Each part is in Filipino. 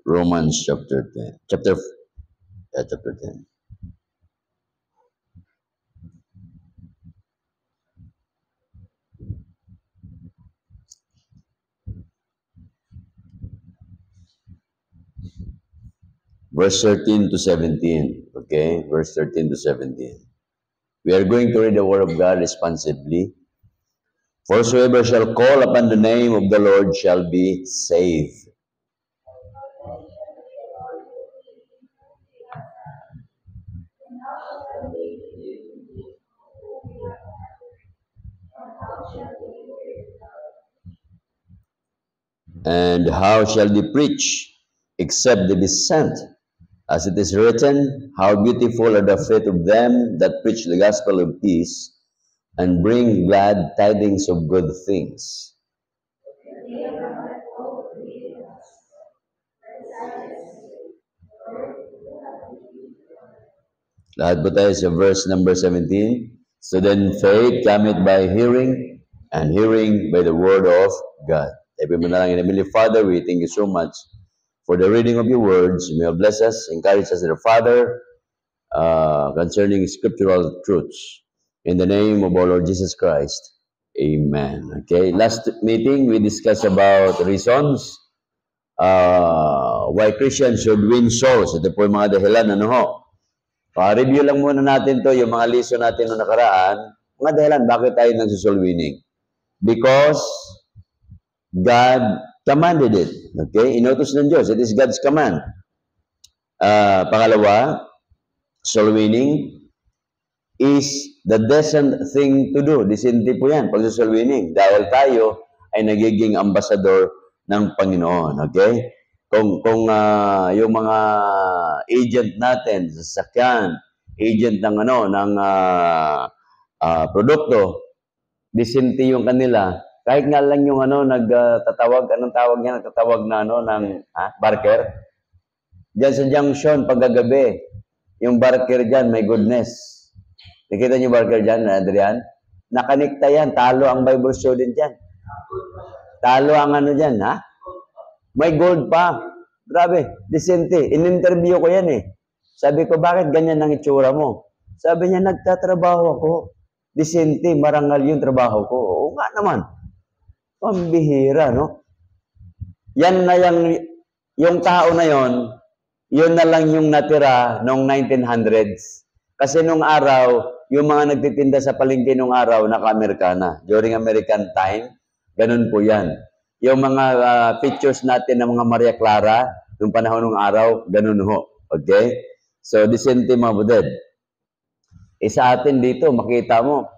Romans chapter 10. Chapter 10. Verse 13 to 17. Okay? Verse 13 to 17. We are going to read the word of God responsibly. For whosoever shall call upon the name of the Lord shall be saved. And how shall they preach except they be sent? As it is written, how beautiful are the feet of them that preach the gospel of peace and bring glad tidings of good things. Lahat po tayo sa verse number 17. So then faith cometh by hearing, and hearing by the word of God. Tayo mo na lang in Heavenly Father, we thank you so much for the reading of your words. May you bless us, encourage us, dear Father, concerning scriptural truths. In the name of our Lord Jesus Christ, amen. Okay, last meeting we discussed about reasons why Christians should win souls. Ito po yung mga dahilan, ano ho? Pa-review lang muna natin to, yung mga lesson natin noong nakaraan. Mga dahilan, bakit tayo nagsusoul winning? Because God commanded it. Okay? Inutos ng Diyos. It is God's command. Pangalawa, soul winning is the decent thing to do. Decent po yan, pag-soul winning. Dahil tayo ay nagiging ambassador ng Panginoon. Okay? Kung yung mga agent natin sa sasakyan, agent ng produkto, decent yung kanila. Kahit nga lang yung nagtatawag, anong tawag niya, nagtatawag na barker. Diyan sa junction paggagabi, yung barker diyan, my goodness. Nakita niyo barker diyan, Adrian? Nakanikta yan, talo ang Bible student diyan. Talo ang diyan, ha? May gold pa. Grabe, decente. In-interview ko yan eh. Sabi ko, bakit ganyan ang itsura mo? Sabi niya, nagtatrabaho ako. Decente, marangal yung trabaho ko. Oo nga naman. Pambihira, no? Yan na yung tao na yon, yun na lang yung natira noong 1900s. Kasi nung araw, yung mga nagtitinda sa palengke nung araw, naka-Amerikana. During American time, ganun po yan. Yung mga pictures natin ng mga Maria Clara, nung panahon ng araw, ganun ho. Okay? So, decente mga buded. Sa atin dito, makita mo,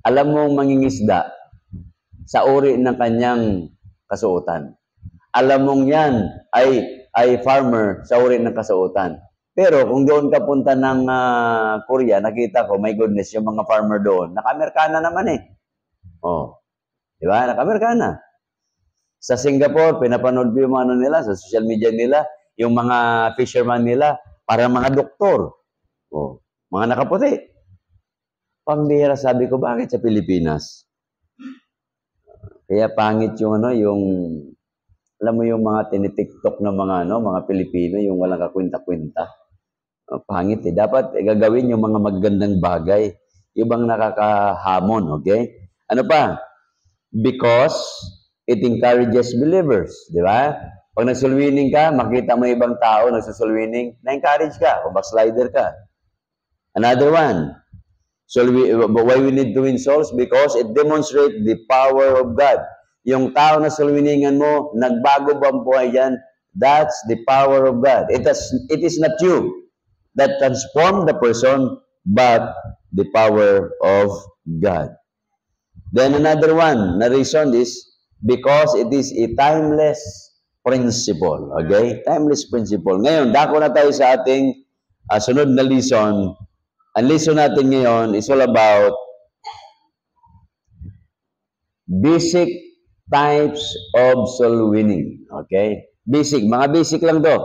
alam mong mangingisda sa uri ng kanyang kasuotan. Alam mong yan ay farmer sa uri ng kasuotan. Pero kung doon ka punta ng Korea, nakita ko, my goodness, yung mga farmer doon, naka-Amerikana naman eh. Oh. Di ba? Naka-Amerikana. Sa Singapore, pinapanood ko yung nila, sa social media nila, yung mga fisherman nila, para mga doktor. Oh, mga nakaputi. Pambihira, sabi ko, bakit sa Pilipinas? Kaya pangit yung alam mo yung mga tinitiktok ng mga Pilipino, yung walang kakwinta-kwinta. Pangit eh. Dapat gagawin yung mga magandang bagay. Yung bang nakakahamon, okay? Ano pa? Because it encourages believers, di ba? Pag nagsulwining ka, makita mo ibang tao nagsusulwining, na-encourage ka, kung backslider ka. Another one, why we need to win souls? Because it demonstrates the power of God. Yung tao na sulwiningan mo, nagbago ba ang buhay yan? That's the power of God. It is not you that transform the person, but the power of God. Then another one, na reason is, because it is a timeless principle. Okay? Timeless principle. Ngayon, dako na tayo sa ating sunod na lesson. Ang lesson natin ngayon is all about basic types of soul winning. Okay? Basic. Mga basic lang to.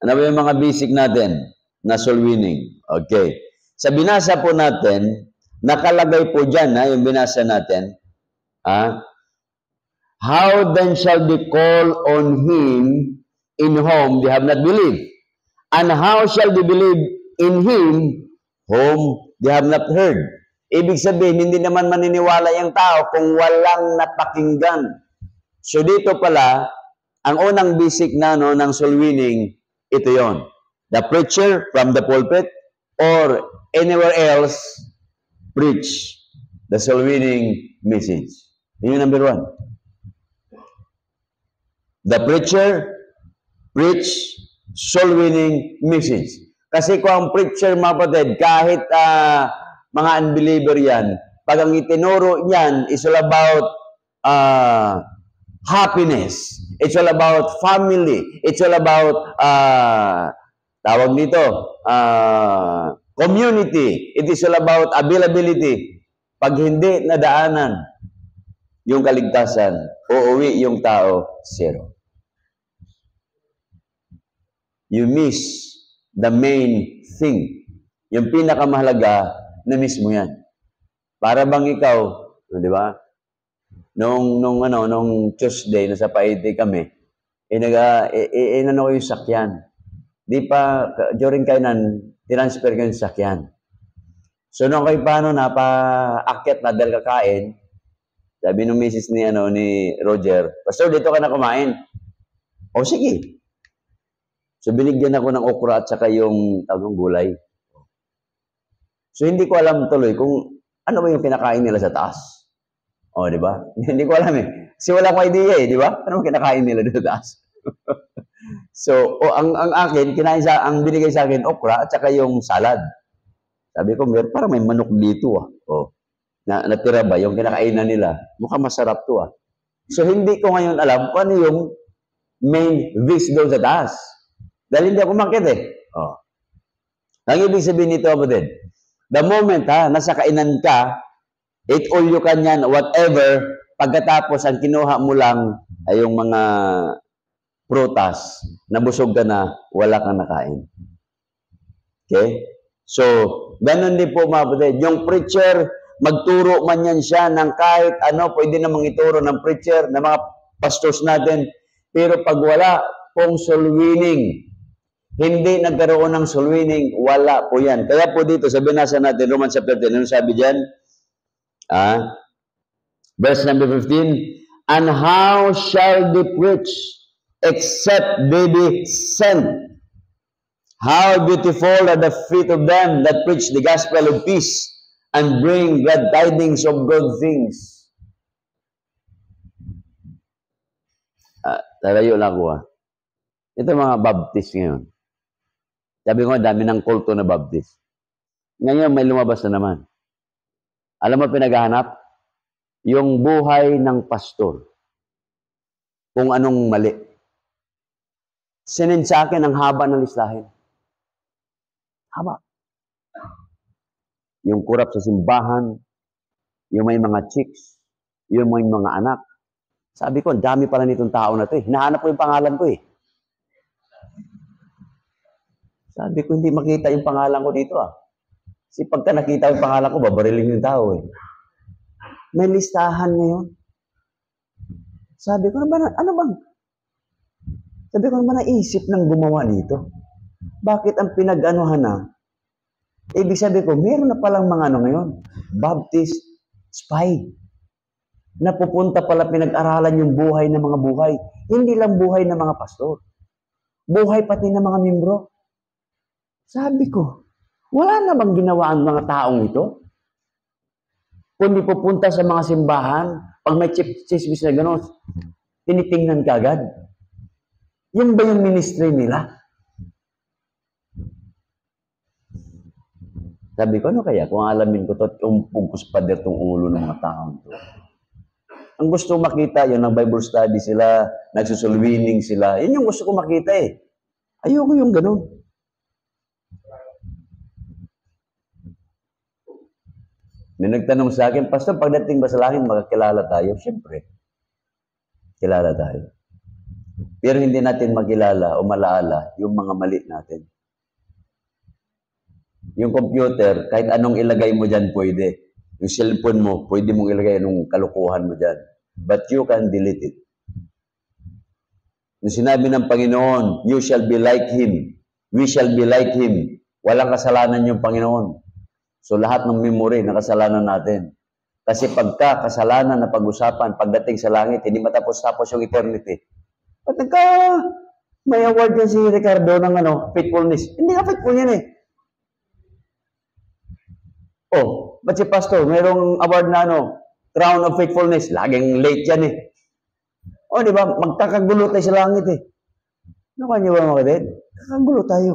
Ano ba yung mga basic natin na soul winning? Okay. Sa binasa po natin, nakalagay po dyan, yung binasa natin, how then shall they call on him in whom they have not believed? And how shall they believe in him whom they have not heard? Ibig sabihin, hindi naman maniniwala yung tao kung walang napakinggan. So dito pala, ang unang basic na ng soul winning, ito yon. The preacher from the pulpit or anywhere else preach the soul winning message. Yun yung number 1. The preacher preach soul winning message. Kasi kung ang preacher, mga kapatid, kahit mga unbeliever yan, pag ang itinuro niyan is all about happiness, it's all about family, it's all about tawag dito, community, it is all about availability. Pag hindi nadaanan yung kaligtasan, uuwi yung tao, zero. You miss the main thing. Yung pinakamahalaga na mismo yan. Para bang ikaw, di ba? Nung Tuesday, nasa Paite kami, inano ko yung sakyan. Di pa, during kainan, transfer ko yung sakyan. So, nung kayo paano, napa-akyat na dahil kakain, sabi nung misis ni Roger, Pastor, dito ka na kumain. O, sige. So, binigyan ako ng okra at saka yung tagong gulay. So, hindi ko alam tuloy kung ano ba yung kinakain nila sa taas. O, di ba? Hindi ko alam eh. Kasi wala akong idea eh, di ba? Ano ba kinakain nila doon sa taas? So, ang akin, ang binigay sa akin, okra at saka yung salad. Sabi ko, parang may manok dito natira ba yung kinakainan nila? Mukhang masarap to So, hindi ko ngayon alam kung ano yung main dish doon sa taas. Dahil hindi ako makit Ang ibig sabihin nito, kapatid, the moment nasa kainan ka, eat all you can yan, whatever, pagkatapos ang kinuha mo lang ay yung mga prutas, nabusog ka na, wala kang nakain. Okay? So, ganun din po mga kapatid. Yung preacher, magturo man yan siya ng kahit ano, pwede namang ituro ng preacher, ng mga pastors natin. Pero pag wala pong soul winning, hindi nagkaroon ng soul winning, wala po yan. Kaya po dito, sa binasa natin, Romans chapter 10, ano sabi dyan? Verse number 15, and how shall they preach except they be sent? How beautiful are the feet of them that preach the gospel of peace and bring glad tidings of good things. Tarayo lang ako Ito mga Baptist ngayon. Sabi ko, dami ng kulto na Baptist. Ngayon, may lumabas na naman. Alam mo pinaghahanap? Yung buhay ng pastor. Kung anong mali. Sinend sa akin ang haba ng listahin. Haba. Yung kurap sa simbahan, yung may mga chicks, yung may mga anak. Sabi ko, dami pala nitong tao na to Hinahanap ko yung pangalan ko Sabi ko, hindi makita yung pangalan ko dito Kasi pagka nakita yung pangalan ko, babarilin yung tao May listahan ngayon. Sabi ko, ano bang? Sabi ko, naisip ng gumawa nito? Bakit ang pinag-anuhan na? Ibig sabihin ko, meron na palang mga ngayon. Baptist spy. Napupunta pala pinag-aralan yung buhay ng mga buhay. Hindi lang buhay ng mga pastor. Buhay pati ng mga membro. Sabi ko, wala na bang ginawa ang mga taong ito? Kundi pupunta sa mga simbahan, pag may chismis na gano'n, tinitingnan ka agad. Yan ba yung ministry nila? Sabi ko, ano kaya? Kung alamin ko ito, umpugos pa din itong ulo ng mga taong ito. Ang gusto ko makita, yung nag-Bible study sila, nagsusulwining sila. Yan yung gusto ko makita Ayoko yung gano'n. May nagtanong sa akin, Pastor, pagdating ba sa langit, magkakilala tayo? Siyempre. Kilala tayo. Pero hindi natin makilala o malaala yung mga mali natin. Yung computer, kahit anong ilagay mo dyan, pwede. Yung cellphone mo, pwede mong ilagay nung kalukuhan mo dyan. But you can delete it. Yung sinabi ng Panginoon, you shall be like Him. We shall be like Him. Walang kasalanan yung Panginoon. So lahat ng memory na kasalanan natin. Kasi pagka kasalanan na pag-usapan, pagdating sa langit, hindi matapos-tapos yung eternity. Pagka may award yan si Ricardo ng faithfulness. Hindi nga faithful yan eh. Oh, ba't si Pastor, mayroong award na Crown of Faithfulness. Laging late yan eh. O, di ba? Magkakagulo tayo sa langit eh. Ano kanyo ba mga kapatid? Kakagulo tayo.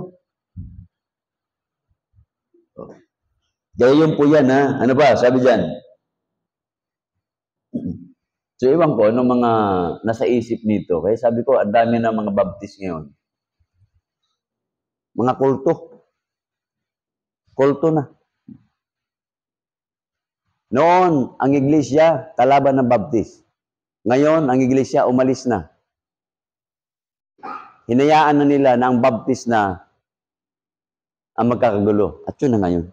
Kaya yun po yan ha. Ano ba? Sabi dyan. So, iwan ko, anong mga nasa isip nito. Kaya sabi ko, ang dami na mga baptist ngayon. Mga kulto. Kulto na. Noon, ang iglesia, kalaban ng baptist. Ngayon, ang iglesia, umalis na. Hinayaan na nila na ang baptist na ang magkakagulo. At yun na ngayon.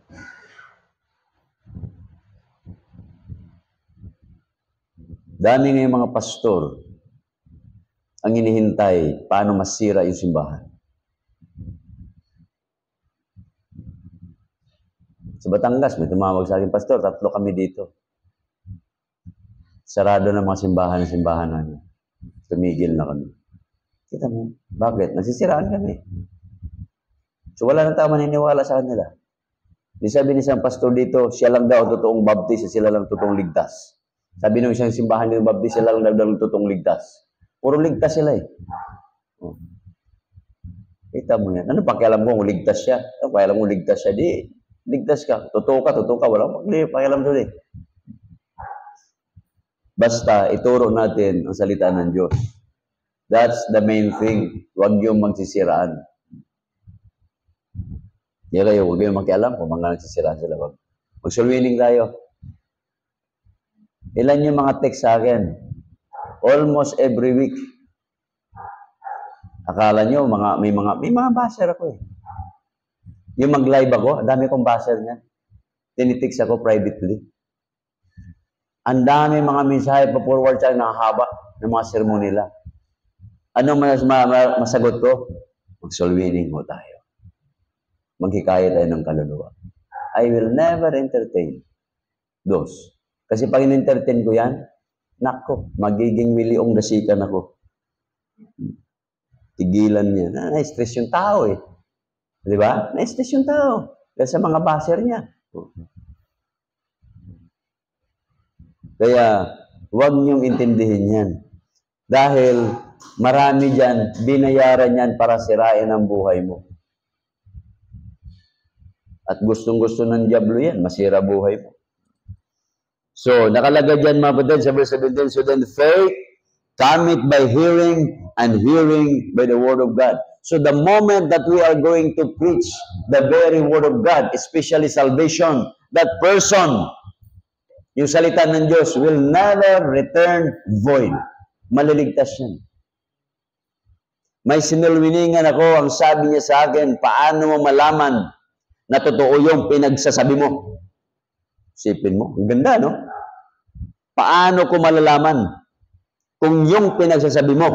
Dami ngayong mga pastor ang hinihintay paano masira yung simbahan. Sa Batangas, may tumawag sa akin, Pastor, 3 kami dito. Sarado na mga simbahan namin. Tumigil na kami. Kita mo, bakit? Nasisiraan kami. So wala nang tao maniniwala sa kanila. Di sabi ni isang pastor dito, siya lang daw totoong baptist, sila lang totoong ligtas. Sabi ng isang simbahan ng baptist, sila lang daw totoong ligtas. Puro ligtas sila eh. Oh. Kita mo yan. Ano pakialam mo kung ligtas siya? Ano pakialam mo ligtas siya? Di, ligtas ka. Totoo ka. Walang pakialam doon eh. Basta, ituro natin ang salita ng Diyos. That's the main thing. Huwag yung magsisiraan. Kaya kayo, huwag yung makialam kung mga nagsisiraan sila. Mag-soul-winning tayo. Ilan yung mga text sa akin? Almost every week. Akala nyo, may mga baser ako eh. Yung mag-live ako, dami kong baser niya. Tinitext ako privately. Ang dami mga mensahe pa-forward sa nakahaba ng mga sermon nila. Ano masagot ko? Mag-soul-winning mo tayo. Maghikayat tayo ng kaluluwa. I will never entertain those. Kasi pag in-entertain ko yan, nako, magiging Williong dasikan ako. Tigilan niya. Na-stress yung tao eh. Di ba? Na-stress yung tao. Dahil sa mga baser niya. Kaya, huwag niyong intindihin yan. Dahil, marami dyan, binayaran yan para sirain ang buhay mo. At gustong-gusto ng diablo yan, masira buhay mo. So, nakalagay dyan mga kapatid sa verse 17, so then faith cometh by hearing, and hearing by the word of God. So the moment that we are going to preach the very word of God, especially salvation, that person, yung salita ng Diyos, will never return void. Maliligtas yan. May sinulwiningan ako, ang sabi niya sa akin, paano mo malaman na totoo yung pinagsasabi mo? Sipin mo. Ang ganda, no? Paano ko malalaman kung yung pinagsasabi mo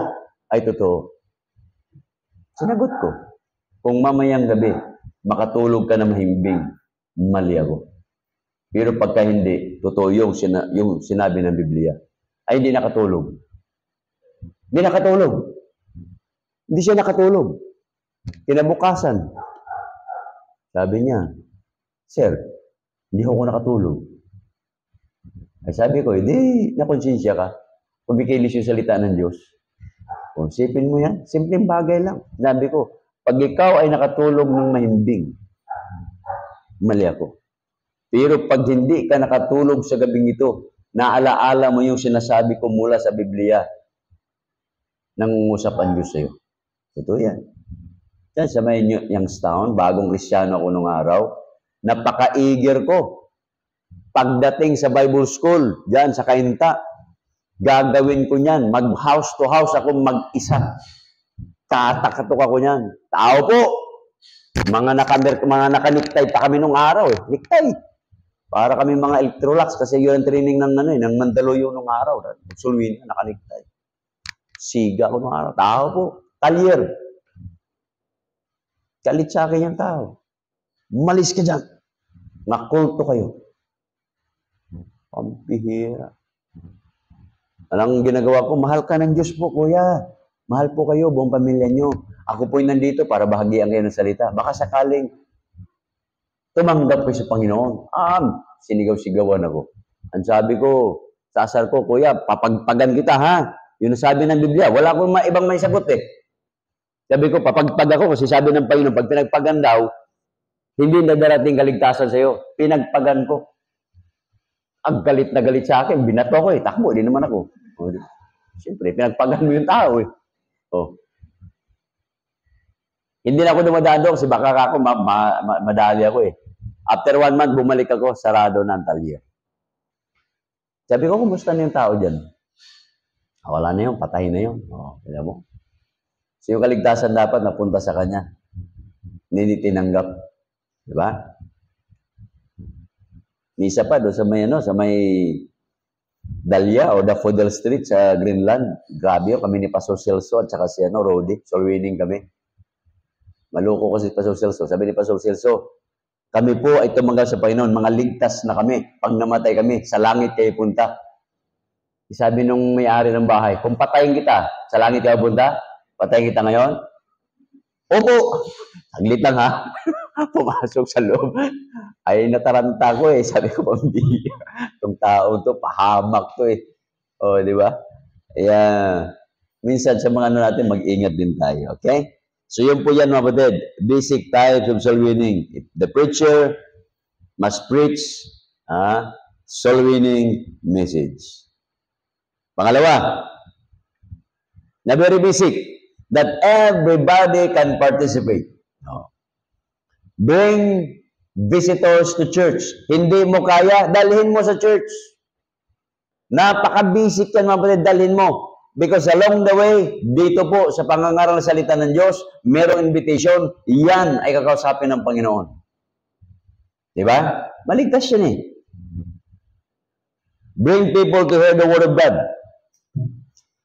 ay totoo? Sinagot ko. Kung mamayang gabi, makatulog ka na mahimbing, mali ako. Pero pagka hindi, totoo yung sinabi ng Biblia, ay hindi nakatulog. Hindi nakatulog. Hindi siya nakatulog. Kinabukasan, sabi niya, Sir, hindi ako nakatulog. Ay sabi ko, hindi, nakonsensya ka. Kumikilis yung salita ng Diyos. Kung sipin mo yan, simpleng bagay lang. Sabi ko, pag ikaw ay nakatulog ng mahimbing, mali ako. Pero pag hindi ka nakatulog sa gabing ito, naalaala mo yung sinasabi ko mula sa Biblia, nangungusap ang Diyos sa'yo. Ito yan. Yan sa may Youngstown, bagong Kristyano ako nung araw, napaka-eager ko. Pagdating sa Bible School, dyan sa Kainta, gagawin ko niyan. Mag-house to house ako mag-isa. Tatakatok ako niyan. Tao po! Mga nakaniktay pa kami nung araw eh. Niktay. Para kami mga Electrolux kasi yun ang training ng ng Mandaluyong nung araw. Sulwin, nakaniktay. Siga ko nung araw. Tao po. Talyer. Galit sa akin yung tao. Malis ka dyan. Nakulto kayo. Pampihira. Alang ginagawa ko, mahal ka ng Diyos po, kuya. Mahal po kayo, buong pamilya nyo. Ako po'y nandito para bahagian kayo ng salita. Baka sakaling tumanggap kayo sa Panginoon. Sinigaw-sigawan ako. Ang sabi ko, sasar ko, kuya, papagpagan kita ha. Yun ang sabi ng Biblia. Wala akong ibang may sagot eh. Sabi ko, papagpag ako kasi sabi ng Panginoon, pag pinagpagan daw, hindi na darating kaligtasan sa iyo. Pinagpagan ko. Ang galit na galit sa akin, binato ko eh. Takbo, di naman ako. Siyempre, pinagpagan mo yung tao eh. Hindi na ako dumadaan kasi baka ako madali ako eh. After 1 month, bumalik ako, sarado na ang talyer. Sabi ko, kumusta na yung tao dyan? Wala na yun, patay na yun. Alam mo? So yung kaligtasan dapat napunta sa kanya. Hindi tinanggap. Di ba? Isa pa doon sa may Dahlia o Daffodil Street sa Greenland. Grabe yun, kami ni Pastor Celso at saka si Rody. So winning kami. Maloko kasi Pastor Celso. Sabi ni Pastor Celso, kami po ay tumanggap sa Panginoon, mga ligtas na kami. Pag namatay kami, sa langit kayo punta. Sabi nung may-ari ng bahay, kung patayin kita, sa langit kayo punta? Patayin kita ngayon? Opo! Saglit lang ha. Pumasok sa loob. Ay, nataranta ko eh. Sabi ko, pambili. Itong tao to, pahamak to eh. Di ba? Kaya, minsan sa mga natin, mag-ingat din tayo. Okay? So, yun po yan, mga kapatid. Basic types of soul winning. The preacher must preach soul winning message. Pangalawa, na very basic, that everybody can participate. Bring visitors to church. Hindi mo kaya, dalhin mo sa church. Napaka-basic yan, mga kapatid, dalhin mo. Because along the way, dito po sa pangangaral ng salita ng Diyos, merong invitation, yan ay kakausapin ng Panginoon. Diba? Maligtas yan eh. Bring people to hear the Word of God.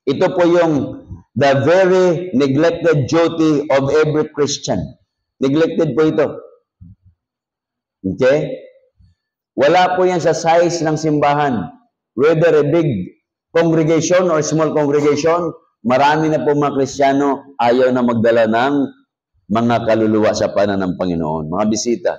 Ito po yung the very neglected duty of every Christian. Neglected po ito. Okay? Wala po yan sa size ng simbahan. Whether a big congregation or small congregation, marami na po mga Kristiyano ayaw na magdala ng mga kaluluwa sa panan ng Panginoon. Mga bisita.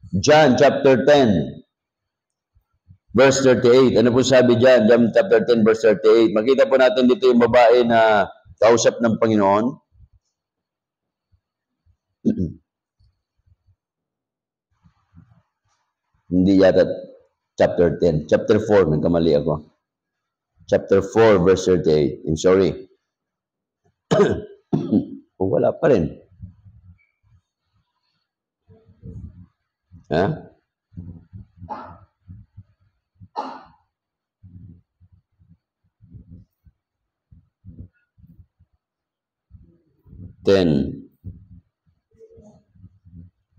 John chapter 10, verse 38. Ano po sabi dyan? John chapter 10, verse 38. Makita po natin dito yung babae na kausap ng Panginoon. Hindi yata chapter 10. Chapter 4, nagkamali ako. Chapter 4, verse 38. I'm sorry. Wala pa rin. Ha? $10.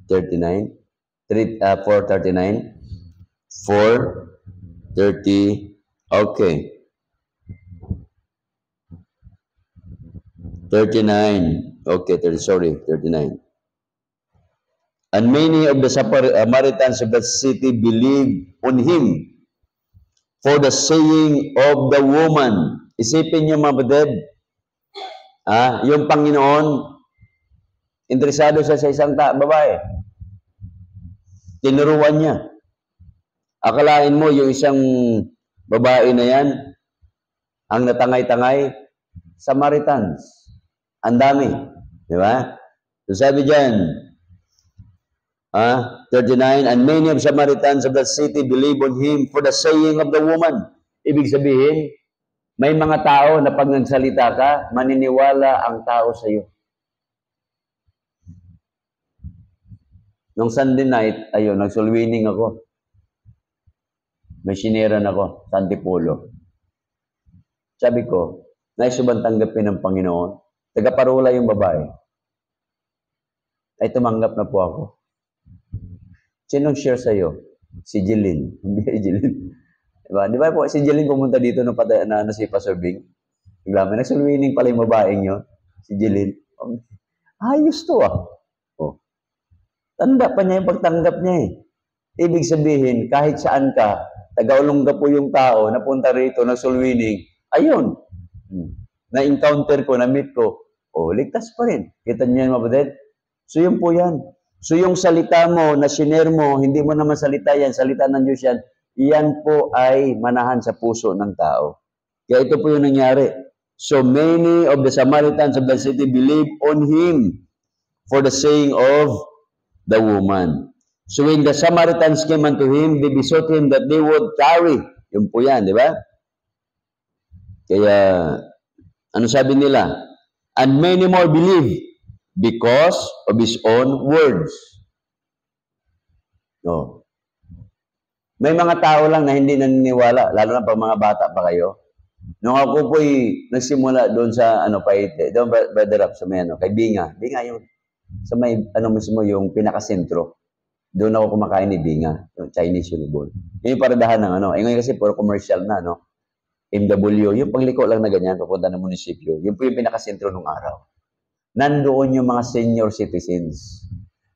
39. 4:39. 4:30. Okay. 39. Okay, 39. And many of the Samaritans of that city believed on him for the saying of the woman. Isipin niyo, mga kapatid, yung Panginoon, interesado siya sa isang babae. Tinuruan niya. Akalain mo, yung isang babae na yan, ang natangay-tangay, Samaritans. Ang dami. Di ba? So sabi dyan, 39, and many of Samaritans of that city believe on him for the saying of the woman. Ibig sabihin, may mga tao na pag nagsalita ka, maniniwala ang tao sa iyo. Nung Sunday night, ayun, nagsulwining ako. May siniran ako, sa Antipolo. Sabi ko, nais ba tanggapin ng Panginoon? Tagaparula yung babae. Ay, tumanggap na po ako. Sinong share sa iyo? Si Jeline. Jeline. Diba? Di ba po, si Jeline pumunta dito na si Pastor Bing? Bigla may nag-soul winning pala yung babaeng yun. Si Jeline. Ayos to ah. Oh. Tanda pa niya yung pagtanggap niya eh. Ibig sabihin, kahit saan ka, taga-Olonga po yung tao, napunta rito, nag-soul winning, ayun. Na-encounter ko, na-meet ko, ligtas pa rin. Kita niyo yan, mabadid? So yun po yan. So yung salita mo, na share mo, hindi mo naman salita yan, salita ng Diyos yan, yan po ay manahan sa puso ng tao. Kaya ito po yung nangyari. So many of the Samaritans of the city believed on him for the saying of the woman. So when the Samaritans came unto him, they besought him that they would tarry. Yun po yan, di ba? Kaya, ano sabi nila? And many more believed because of his own words. No. May mga tao lang na hindi naniniwala, lalo na pag mga bata pa kayo. Nung ako po'y nagsimula doon sa, Paite, doon, Brother Rap, sa may, kay Binga. Binga yung, sa may, mismo, yung pinakasentro. Doon ako kumakain ni Binga, yung Chinese Unibol. Yung paradahan ng ngayon kasi puro commercial na, MW, yung pagliko lang na ganyan, papunta ng munisipyo. Yun po yung pinakasentro nung araw. Nandoon yung mga senior citizens.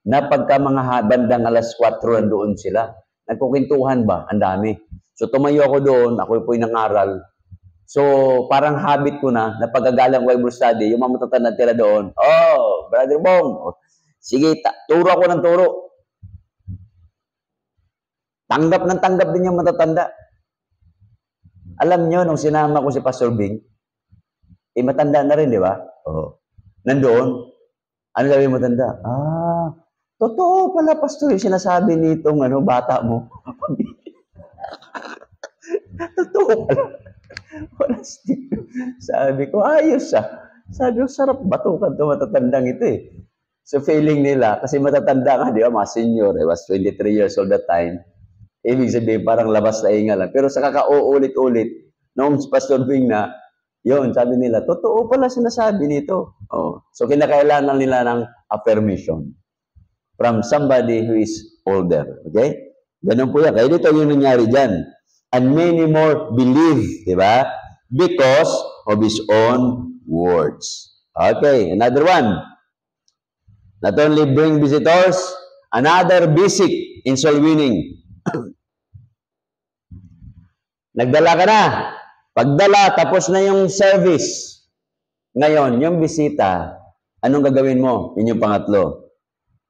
Na pagka mga bandang alas 4, nandoon sila. Nagkukintuhan ba? Ang dami. So tumayo ako doon, ako po yung nangaral. So parang habit ko na pagkagalang Bible study, yung mga matatanda tira doon, Brother Bong, sige, turo ako ng turo. Tanggap ng tanggap din yung matatanda. Alam nyo, nung sinama ko si Pastor Bing, matanda na rin, di ba? Nandoon, ano sabi mo matanda? Totoo pala, Pastor, yung sinasabi nitong bata mo. Totoo pala. Wala sabi ko, ayos ah. Sabi ko, sarap batukan ito, matatandang ito eh. So feeling nila, kasi matatanda nga, di ba, mga senior, I was 23 years old that time. Ibig sabihin, parang labas na inga lang. Pero sa kakauulit-ulit, noong Pastor Bing na, yun, sabi nila, totoo pala sinasabi nito. So kinakailangan nila ng affirmation from somebody who is older. Okay? Ganun po yan. Kaya dito yung nangyari dyan. And many more believe, di ba? Because of his own words. Okay, another one. Not only bring visitors, another basic in soul winning. Nagdala ka na. Pagdala, tapos na yung service. Ngayon, yung bisita, anong gagawin mo? Yun yung pangatlo.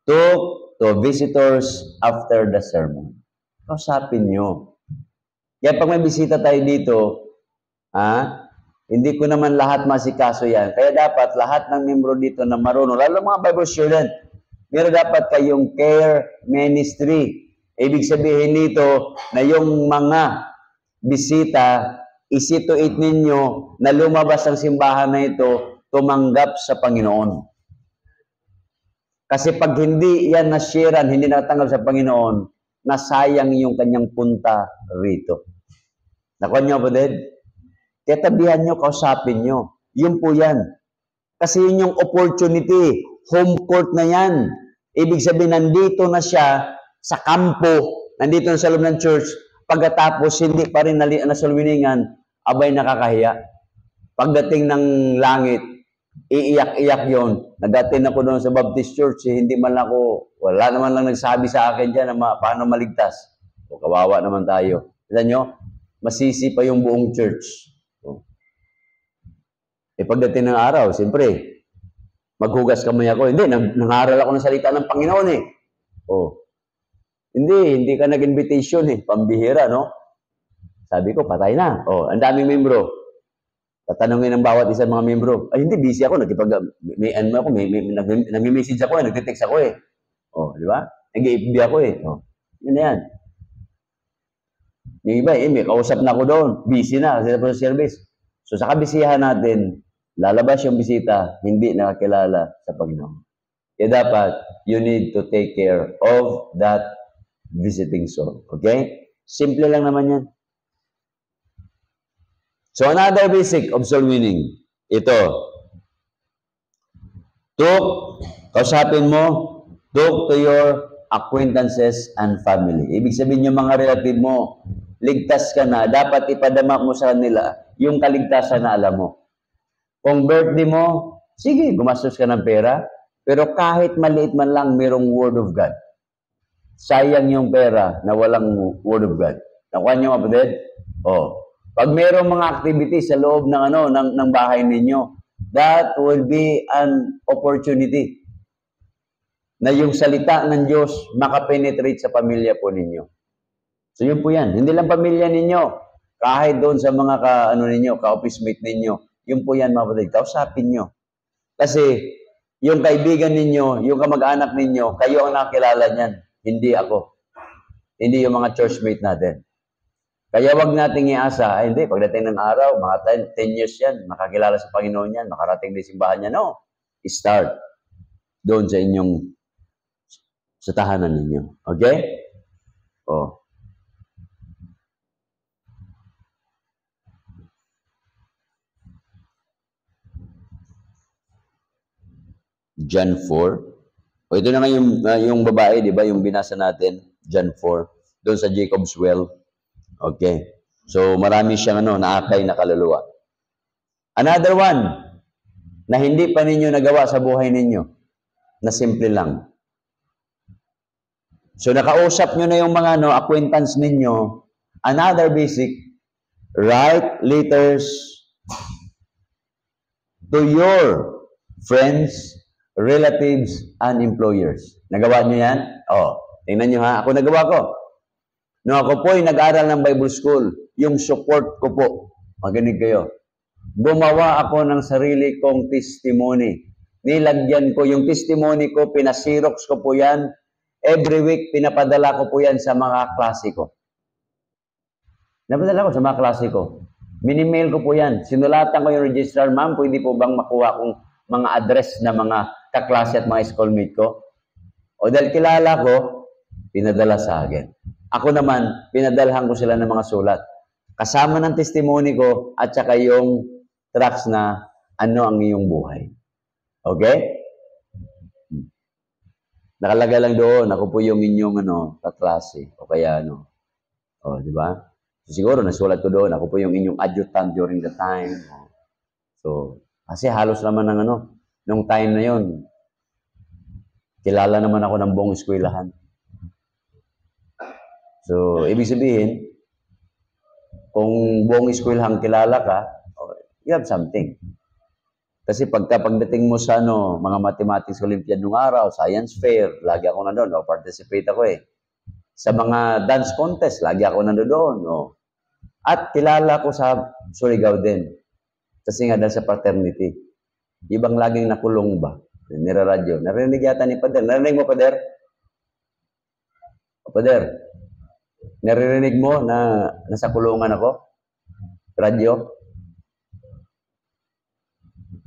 Talk to visitors after the sermon. Kausapin nyo. Kaya pag may bisita tayo dito, hindi ko naman lahat masikaso yan. Kaya dapat lahat ng membro dito na marunong, lalo mga Bible student, meron dapat kayong care ministry. Ibig sabihin nito na yung mga bisita, isituate ninyo na lumabas ang simbahan na ito, tumanggap sa Panginoon. Kasi pag hindi yan nashiran, hindi natanggap sa Panginoon, nasayang yung kanyang punta rito. Nakuha niyo po, Dad? Kaya tabihan nyo, kausapin nyo. Yun po yan. Kasi yun yung opportunity. Home court na yan. Ibig sabihin, nandito na siya sa kampo, nandito na sa loob ng church, pagkatapos hindi pa rin nasulwiningan, abay nakakahiya. Pagdating ng langit, iiyak-iyak yon. Nag-attend ako doon sa Baptist Church, hindi man ako, wala naman lang nagsabi sa akin dyan na paano maligtas. O kawawa naman tayo. Kita nyo, masisi pa yung buong church. Pagdating ng araw, siyempre, maghugas kamay ako. Hindi, nangaral ako ng salita ng Panginoon eh. Hindi ka nag-invitation eh. Pambihira, no? Sabi ko, patay na. Ang daming membro. Tatanungin ng bawat isang mga membro. Ay, hindi, busy ako. Nag-message ako, nag-text ako eh. Di ba? Nag-FB ako eh. Yun na yan. Yung iba, may kausap na ako doon. Busy na kasi sa service. So, sa kabisihan natin, lalabas yung bisita, hindi nakakilala sa Panginoon. Kaya dapat, you need to take care of that visiting soul. Okay? Simple lang naman yan. So, another basic of soul winning. Ito. Kausapin mo, talk to your acquaintances, and family. Ibig sabihin yung mga relative mo, ligtas ka na, dapat ipadama mo sa nila yung kaligtasan na alam mo. Kung birthday mo, sige, gumastos ka ng pera, pero kahit maliit man lang, mayroong Word of God. Sayang yung pera na walang Word of God. Nakuha niyo, kapatid? Pag mayroong mga activities sa loob ng, ng bahay ninyo, that will be an opportunity na yung salita ng Diyos makapenetrate sa pamilya po ninyo. So yun po yan. Hindi lang pamilya ninyo. Kahit doon sa mga ka-office mate ninyo. Yun po yan, mga kapatid. Kausapin nyo. Kasi yung kaibigan ninyo, yung kamag-anak ninyo, kayo ang nakilala niyan. Hindi ako. Hindi yung mga churchmate natin. Kaya wag nating iasa, hindi, pagdating ng araw, mga 10 years yan, makakilala sa Panginoon yan, makarating din simbahan niya. No. Start doon sa inyong sa tahanan ninyo. Okay? John 4. Ito na nga yung babae, di ba? Yung binasa natin, John 4. Doon sa Jacob's Well. Okay. So, marami siyang naakay na kaluluwa. Another one, na hindi pa ninyo nagawa sa buhay ninyo, na simple lang. So, nakausap nyo na yung mga acquaintance ninyo. Another basic, write letters to your friends, relatives, and employers. Nagawa nyo yan? Tingnan nyo ha. Ako nagawa ko. Nung ako po'y nag-aral ng Bible School, yung support ko po, maganig kayo, gumawa ako ng sarili kong testimony. Nilagyan ko yung testimony ko, pinasirox ko po yan. Every week, pinapadala ko po yan sa mga klase ko. Napadala ko sa mga klase ko. Minimail ko po yan. Sinulatan ko yung registrar, ma'am, pwede po bang makuha kong mga address na mga kaklase at mga schoolmate ko? O dahil kilala ko, pinadala sa akin. Ako naman, pinadalhan ko sila ng mga sulat. Kasama ng testimony ko at saka yung tracts na ano ang iyong buhay. Okay? Nakalagay lang doon, ako po yung inyong kaklase. O kaya di ba? So, siguro nasulat ko doon, ako po yung inyong adjutant during the time. So, kasi halos naman ng nung time na yon, kilala naman ako ng buong eskwelahan. So, ibig sabihin, kung buong eskwelahan kilala ka, you have something. Kasi pagdating mo sa mga mathematics Olympiad nung araw, science fair, lagi ako nandoon, participate ako eh. Sa mga dance contest, lagi ako nandoon. At kilala ko sa Surigao din. Kasi nga dahil sa fraternity. Ibang laging nakulong ba? Niraradyo. Narinig yata ni Pader. Narinig mo, Pader? Pader, naririnig mo na nasa kulungan ako? Radyo?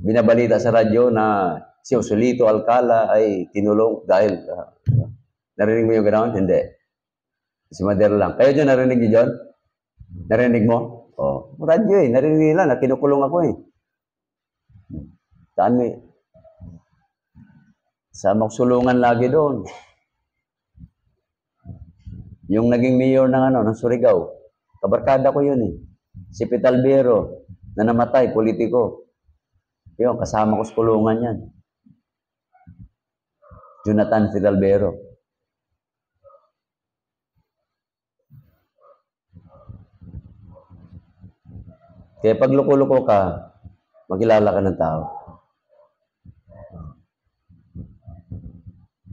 Binabalita sa radyo na si Joselito Alcala ay kinulong dahil narinig mo yung ganoon? Hindi. Si Madero lang. Kayo dyan, narinig niyo dyan? Narinig mo? Radyo narinig nila na kinukulong ako eh. Saan may? Sa magsulungan lagi doon. Yung naging mayor ng Surigao, kabarkada ko yun eh. Si Pitalbero, na namatay, politiko. Yun, kasama ko sa kulungan yan. Jonathan Pitalbero. Kaya pag luko-luko ka, makilala ka ng tao.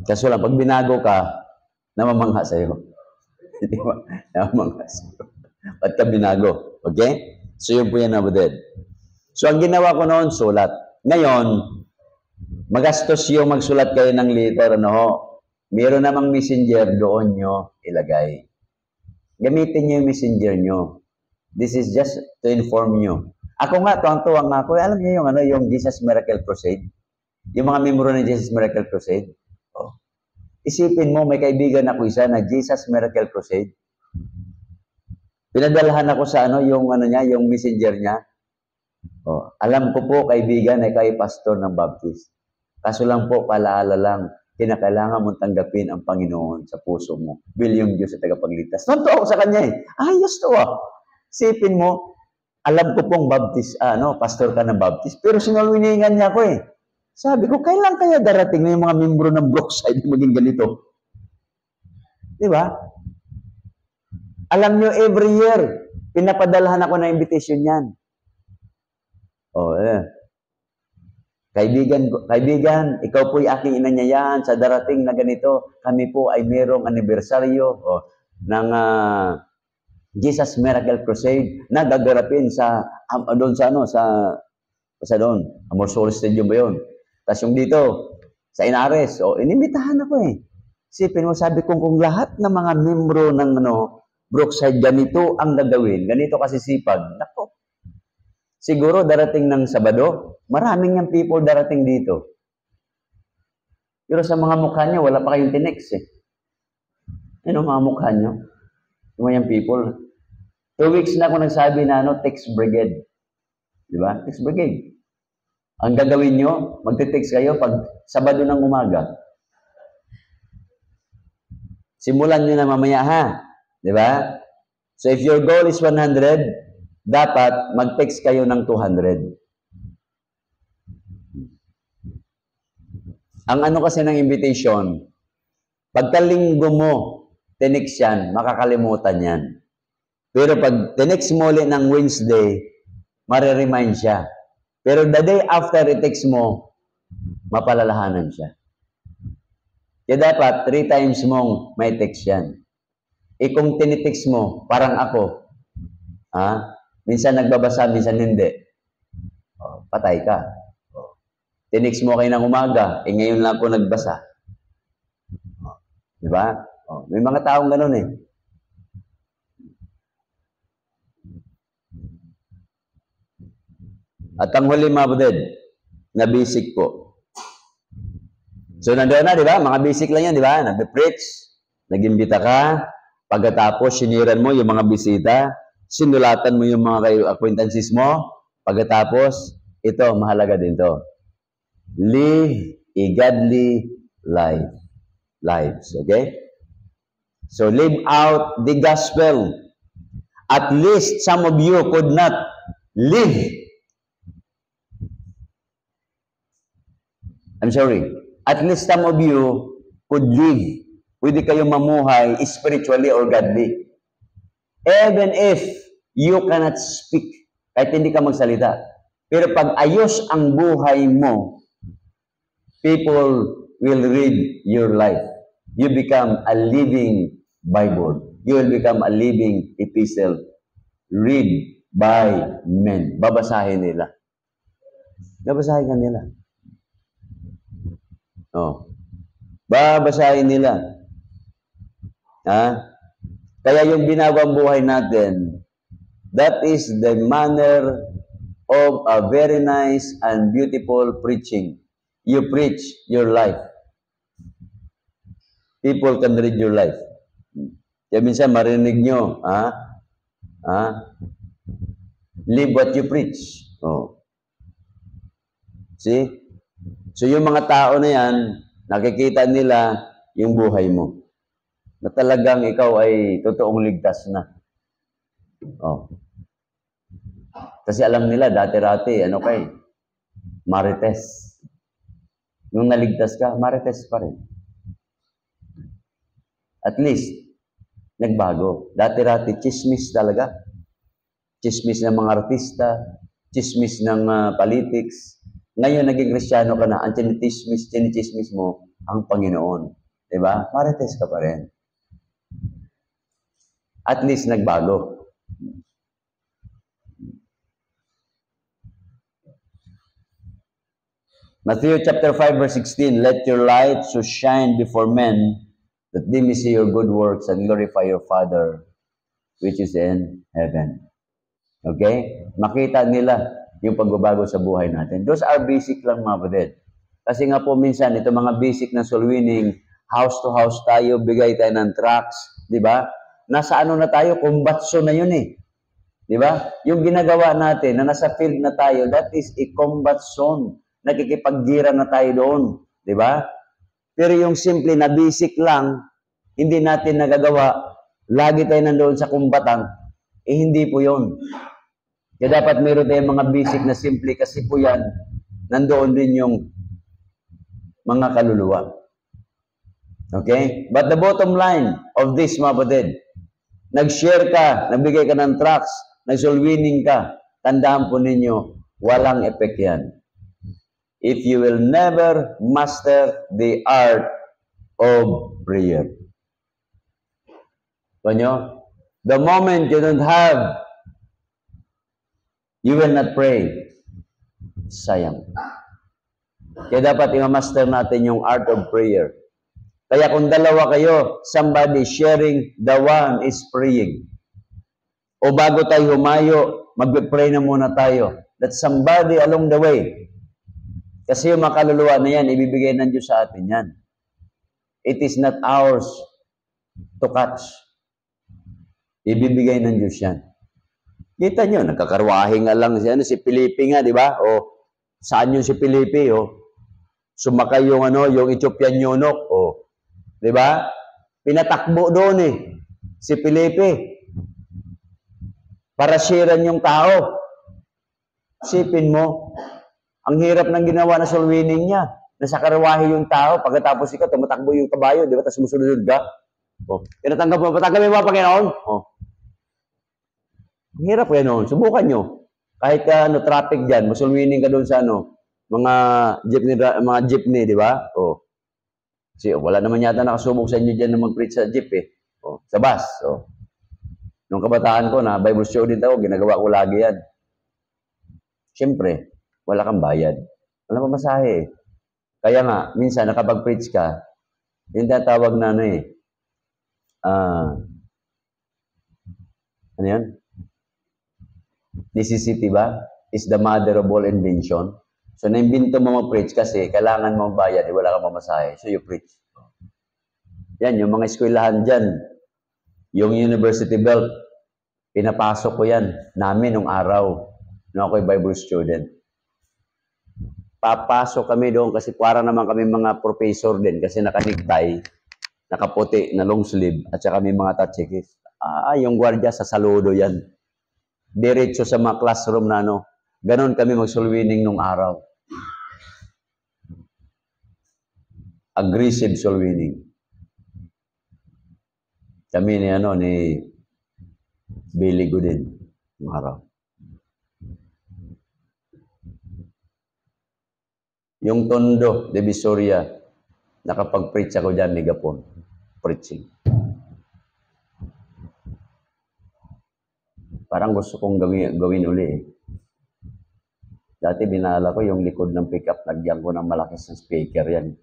Kaso lang, pag binago ka, namamangha sa'yo. Hindi ba? Namamangha sa'yo. Ba't ka binago? Okay? So, yun po yan, Abuded. So, ang ginawa ko noon, sulat. Ngayon, magastos yung magsulat kayo ng letter, Meron namang messenger, doon nyo ilagay. Gamitin nyo yung messenger nyo. This is just to inform nyo. Ako nga, tuwang-tuwang nga ako. Alam niyo yung Jesus Miracle Crusade? Yung mga membro ng Jesus Miracle Crusade? Isipin mo, may kaibigan ako isa na Jesus Miracle Crusade. Pinadalahan ako sa yung messenger niya. Alam ko po, kaibigan, ay kayo pastor ng Baptist. Kaso lang po, palaala lang, kinakailangan mong tanggapin ang Panginoon sa puso mo. Bilyong Diyos sa tagapagligtas. Tonto ako sa kanya eh. Ayos to ah. Sipin mo, alam ko pong pastor ka ng Baptist, pero sinulwiningan niya ako eh. Sabi ko, kailan kaya darating na yung mga membro ng Brookside maging ganito? Di ba? Alam nyo, every year, pinapadalahan ako ng invitation yan. Kaibigan, ikaw po'y aking inanyayahan sa darating na ganito. Kami po ay merong anibersaryo ng Jesus Miracle Crusade na gagarapin sa Amorsol Stadium ba yun? Tapos yung dito, sa Inares, inimbitahan ako eh. Sipin mo, sabi kong kung lahat ng mga membro ng Brookside, ganito ang gagawin, ganito kasi sipag, nako. Siguro darating ng Sabado, maraming yung people darating dito. Pero sa mga mukha niya, wala pa kayong tinex eh. Ano mga mukha niyo? Yung people. 2 weeks na ako nagsabi na text brigade. Di ba? Text brigade. Ang gagawin nyo, magte-text kayo pag Sabado ng umaga. Simulan nyo na mamaya ha. Di ba? So if your goal is 100, dapat mag-text kayo ng 200. Ang kasi ng invitation, pagkalinggo mo, tinext yan, makakalimutan yan. Pero pag tinext mo ulit ng Wednesday, mariremind siya. Pero the day after i-text mo, mapalalahanan siya. Kaya dapat 3 times mong may text yan. Kung tinitext mo, parang ako, minsan nagbabasa, minsan hindi. Patay ka. Tinext mo kayo ng umaga, ngayon lang ako nagbasa. Di ba? May mga taong ganun eh. At ang huli mga buded, na basic po. So nandoon na, di ba? Mga basic lang yan, di ba? Nag-preach, nag-imbita ka, pagkatapos siniran mo yung mga bisita, sinulatan mo yung mga acquaintances mo, pagkatapos, ito, mahalaga din to. Live a godly lives, okay? So live out the gospel. At least some of you could not live. I'm sorry. At least some of you could live. Pwede kayong mamuhay spiritually or godly. Even if you cannot speak, kahit hindi ka magsalita. Pero pag ayos ang buhay mo, people will read your life. You become a living Bible. You will become a living epistle. Read by men. Babasahin nila. Babasahin ka nila. Babasahin nila. Kaya yung binawang buhay natin, that is the manner of a very nice and beautiful preaching. You preach your life. People can read your life. Kaya minsan marinig nyo, live what you preach. See? So yung mga tao na yan, nakikita nila yung buhay mo. Na talagang ikaw ay totoong ligtas na. Kasi alam nila, dati-rati, marites. Nung naligtas ka, marites pa rin. At least, nagbago. Dati-rati, chismis talaga. Chismis ng mga artista, chismis ng politics. Ngayon, naging Kristiyano ka na, ang chinichismis mo, ang Panginoon. Diba? Marites ka pa rin. At least, nagbago. Matthew chapter 5 verse 16, let your light so shine before men that they may see your good works and glorify your Father which is in heaven. Okay? Makita nila yung pagbabago sa buhay natin. Those are basic lang mga kapatid. Kasi nga po minsan, ito mga basic na soul winning, house to house tayo, bigay tayo ng tracts, di ba? Nasa na tayo, combatso na yun eh. Di ba? Yung ginagawa natin, na nasa field na tayo, that is a combat zone. Nakikipaggira na tayo doon. Di ba? Pero yung simple na basic lang, hindi natin nagagawa, lagi tayo nandoon sa kumbatan, hindi po yun. Kaya dapat meron tayong mga basic na simple kasi po yan, nandoon din yung mga kaluluwa. Okay? But the bottom line of this, mga kapatid, nag-share ka, nagbigay ka ng tracts, nag-soul winning ka, tandaan po ninyo, walang effect yan. If you will never master the art of prayer. So, the moment you don't have, you will not pray. Sayang. Kaya dapat i-master natin yung art of prayer. Kaya kung dalawa kayo, somebody sharing, the one is praying. O bago tayo humayo, mag-pray na muna tayo. That somebody along the way. Kasi yung makaluluwa na yan, ibibigay ng Diyos sa atin yan. It is not ours to catch. Ibibigay ng Diyos yan. Kita nyo, nagkakarwahe nga lang si Felipe nga, di ba? O, saan yung si Felipe? O, sumakay yung yung Ethiopian eunuch. O, di ba? Pinatakbo doon si Felipe. Para sharean yung tao. Sipin mo, ang hirap ng ginawa na soul winning niya. Nasa karwahe yung tao, pagkatapos ikaw, tumatakbo yung kabayo, di ba? Tapos sumusunod ka. O, tinatanggap mo, patanggapin mo, Panginoon. O, ang hirap yan noon. Subukan nyo. Kahit traffic dyan, soul winning ka doon sa mga jeepney, di ba? O, kasi wala naman yata nakasubok sa inyo dyan na mag-preach sa jeep O, sa bus. O, nung kabataan ko na Bible student ako, ginagawa ko lagi yan. Siyempre, wala kang bayad. Wala pa masahe. Kaya nga, minsan, nakapag-preach ka, yung tatawag na ano yan? Necessity ba? Is the mother of all invention. So, naimbento mo mag-preach kasi kailangan mo bayad, wala kang mamasahe. So, you preach. Yan, yung mga eskwelahan dyan, yung University Belt, pinapasok ko yan namin nung araw nung ako'y Bible student. Papasok kami doon kasi para naman kami mga professor din kasi nakanektay, nakaputi na long sleeve at saka may mga tatsikis. Yung gwardiya sa saludo yan. Diretso sa mga classroom na ganon kami mag-soul winning nung araw. Aggressive soul winning. Kami ni Billy Godin nung araw. Yung Tondo de Visoria, nakapag-preach ako dyan, megapon. Preaching. Parang gusto kong gawin uli Dati binala ko yung likod ng pickup, lagyan ko ng malakas na speaker yan.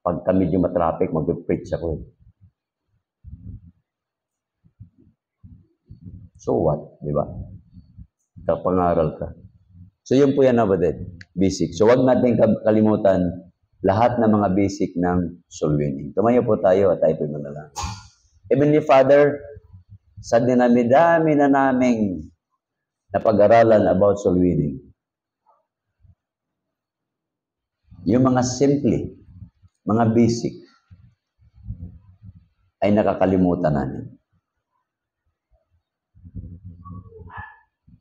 Pagka medyo matraffic, mag-preach ako. So what? Di ba? Kapangaral ka. So yun po yan, kapatid. Basic. So wag natin kalimutan lahat ng mga basic ng soul winning. Tumayo po tayo at tayo po manalangin. Heavenly Father, sa dinami-dami na naming napag-aralan about soul winning, yung mga simple, mga basic, ay nakakalimutan namin.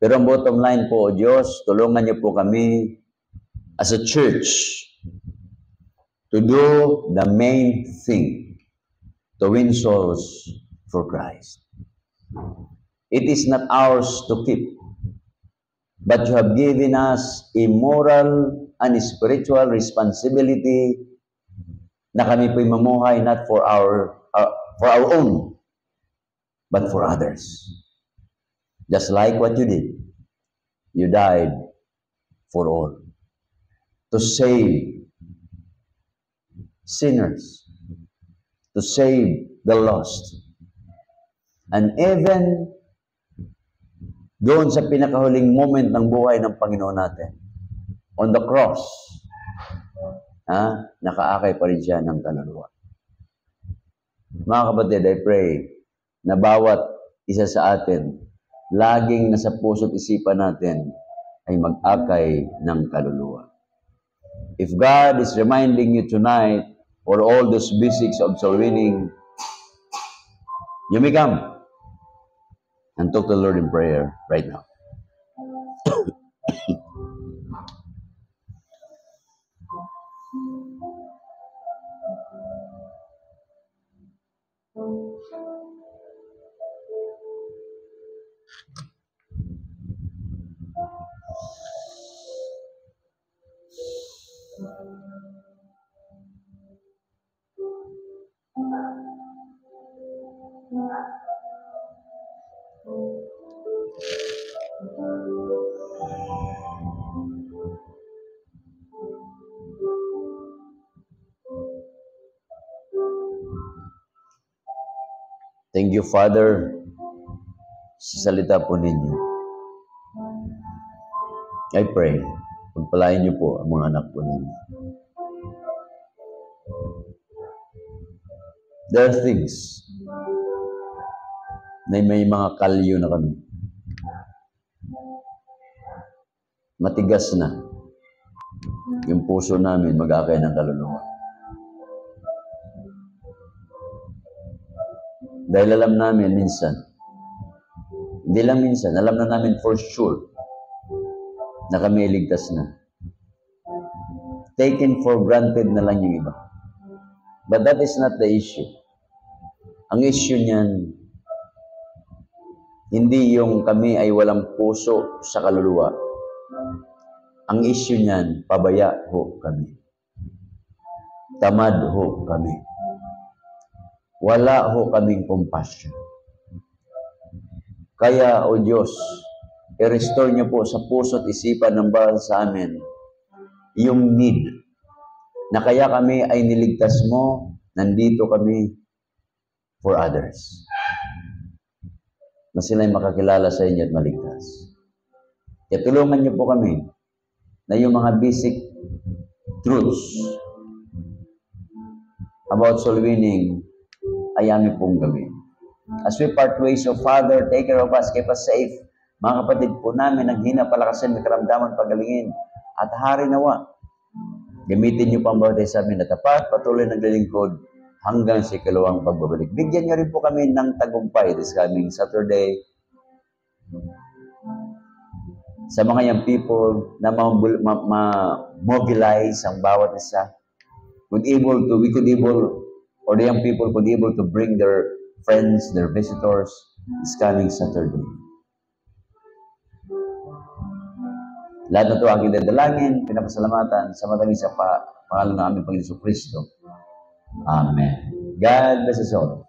Pero ang bottom line po, O Diyos, tulungan niyo po kami as a church to do the main thing, to win souls for Christ. It is not ours to keep, but you have given us a moral and spiritual responsibility na kami po'y mamuhay not for our own, but for others. Just like what you did. You died for all. To save sinners. To save the lost. And even doon sa pinakahuling moment ng buhay ng Panginoon natin, on the cross, nakaakay pa rin siya ng kaluluwa. Mga kapatid, I pray na bawat isa sa atin, laging nasa puso't isipan natin ay mag-akay ng kaluluwa. If God is reminding you tonight for all those basics of soul winning, you may come and talk to the Lord in prayer right now. Thank you, Father, sa salita po ninyo. I pray, pagpalain niyo po ang mga anak po ninyo. There are things na may mga kalyo na kami. Matigas na yung puso namin mag-akay ng kaluluwa. Dahil alam namin minsan, hindi lang minsan, alam na namin for sure na kami iligtas na. Taken for granted na lang yung iba. But that is not the issue. Ang issue niyan, hindi yung kami ay walang puso sa kaluluwa. Ang issue niyan, pabaya ho kami. Tamad ho kami. Wala ho kaming compassion. Kaya, O Diyos, i-restore niyo po sa puso at isipan ng bawat sa amin yung need na kaya kami ay niligtas mo, nandito kami for others. Na sila'y makakilala sa inyo at maligtas. Kaya tulungan niyo po kami na yung mga basic truths about soul winning ay aming pong gawin. As we part ways, so Father, take care of us, keep us safe. Mga kapatid po namin, naghina, palakasin, may karamdaman, pagalingin, at hari nawa. Gamitin niyo pang bawat sa amin na tapat, patuloy naglilingkod hanggang sa ikalawang pagbabalik. Bigyan niyo rin po kami ng tagumpay this coming Saturday sa mga young people na ma-mobilize ang bawat isa. We could able, or the young people could able to bring their friends, their visitors this coming Saturday. Lahat na ito aking dadalangin, pinapasalamatan sa matangin sa pangalan ng aming Panginoon Kristo. Amen. God bless us all.